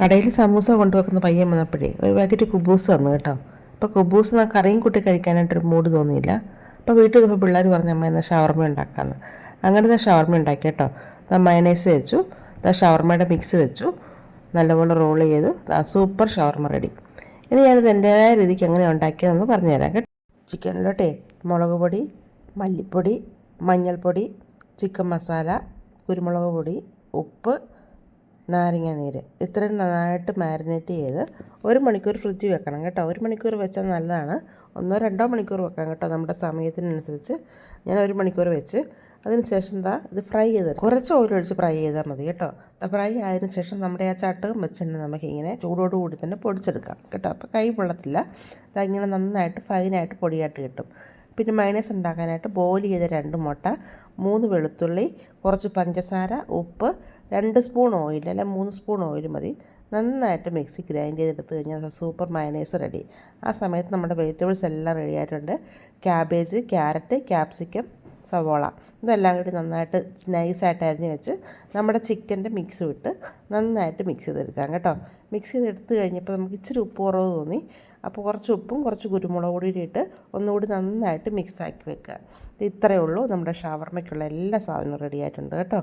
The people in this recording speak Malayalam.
കടയിൽ സമൂസ കൊണ്ടുവെക്കുന്ന പയ്യൻ വന്നപ്പോഴേ ഒരു പാക്കറ്റ് കുബൂസ് തന്നു കേട്ടോ. അപ്പോൾ കുബൂസ് കറിയും കൂട്ടി കഴിക്കാനായിട്ടൊരു മൂഡ് തോന്നിയില്ല. അപ്പോൾ വീട്ടിൽ വന്നപ്പോൾ പിള്ളേർ പറഞ്ഞു അമ്മ എന്നാൽ ഷവർമ ഉണ്ടാക്കാമെന്ന്. അങ്ങനെ ഷവർമ ഉണ്ടാക്കി കേട്ടോ. മയണൈസ് വെച്ചു, ഷവർമയുടെ മിക്സ് വെച്ചു, നല്ലപോലെ റോൾ ചെയ്തു, സൂപ്പർ ഷവർമ റെഡി. ഇനി ഞാനിത് എൻ്റെതായ രീതിക്ക് എങ്ങനെ ഉണ്ടാക്കിയതെന്ന് പറഞ്ഞുതരാം കേട്ടോ. ചിക്കനിലോട്ടേ മുളക് പൊടി, മല്ലിപ്പൊടി, മഞ്ഞൾപ്പൊടി, ചിക്കൻ മസാല, കുരുമുളക് പൊടി, ഉപ്പ്, നാരങ്ങ നീര് ഇത്രയും നന്നായിട്ട് മാരിനേറ്റ് ചെയ്ത് 1 മണിക്കൂർ ഫ്രിഡ്ജിൽ വെക്കണം കേട്ടോ. 1 മണിക്കൂർ വെച്ചാൽ നല്ലതാണ്. 1-2 മണിക്കൂർ വെക്കാം കേട്ടോ, നമ്മുടെ സമയത്തിനനുസരിച്ച്. ഞാൻ 1 മണിക്കൂർ വെച്ച് അതിന് ശേഷം ഇത് ഫ്രൈ ചെയ്ത് കുറച്ച് ഓയിൽ ഒഴിച്ച് ഫ്രൈ ചെയ്താൽ മതി കേട്ടോ. ഫ്രൈ ആയതിനു ശേഷം നമ്മുടെ ആ ചട്ടകം വെച്ചിട്ട് നമുക്കിങ്ങനെ ചൂടോടുകൂടി തന്നെ പൊടിച്ചെടുക്കാം കേട്ടോ. അപ്പോൾ കൈ പൊള്ളത്തില്ല. ഇങ്ങനെ നന്നായിട്ട് ഫൈനായിട്ട് പൊടിയായിട്ട് കിട്ടും. പിന്നെ മയണൈസ് ഉണ്ടാക്കാനായിട്ട് ബോയിൽ ചെയ്ത 2 മുട്ട, 3 വെളുത്തുള്ളി, കുറച്ച് പഞ്ചസാര, ഉപ്പ്, 2 സ്പൂൺ ഓയിൽ അല്ല 3 സ്പൂൺ ഓയിൽ മതി. നന്നായിട്ട് മിക്സി ഗ്രൈൻഡ് ചെയ്തെടുത്ത് കഴിഞ്ഞാൽ സൂപ്പർ മയണൈസ് റെഡി. ആ സമയത്ത് നമ്മുടെ വെജിറ്റബിൾസ് എല്ലാം റെഡി ആയിട്ടുണ്ട്. ക്യാബേജ്, ക്യാരറ്റ്, ക്യാപ്സിക്കം, സവോള ഇതെല്ലാം കൂടി നന്നായിട്ട് നൈസായിട്ട് അരിഞ്ഞ് വെച്ച് നമ്മുടെ ചിക്കൻ്റെ മിക്സ് വിട്ട് നന്നായിട്ട് മിക്സ് ചെയ്തെടുക്കാം കേട്ടോ. മിക്സ് ചെയ്തെടുത്ത് കഴിഞ്ഞപ്പോൾ നമുക്ക് ഇച്ചിരി ഉപ്പ് കുറവ് തോന്നി. അപ്പോൾ കുറച്ച് ഉപ്പും കുറച്ച് കുരുമുളക് പൊടിയും ഇട്ട് ഒന്നുകൂടി നന്നായിട്ട് മിക്സാക്കി വെക്കുക. ഇത്രയേ ഉള്ളൂ, നമ്മുടെ ഷവർമ്മയ്ക്കുള്ള എല്ലാ സാധനവും റെഡി ആയിട്ടുണ്ട് കേട്ടോ.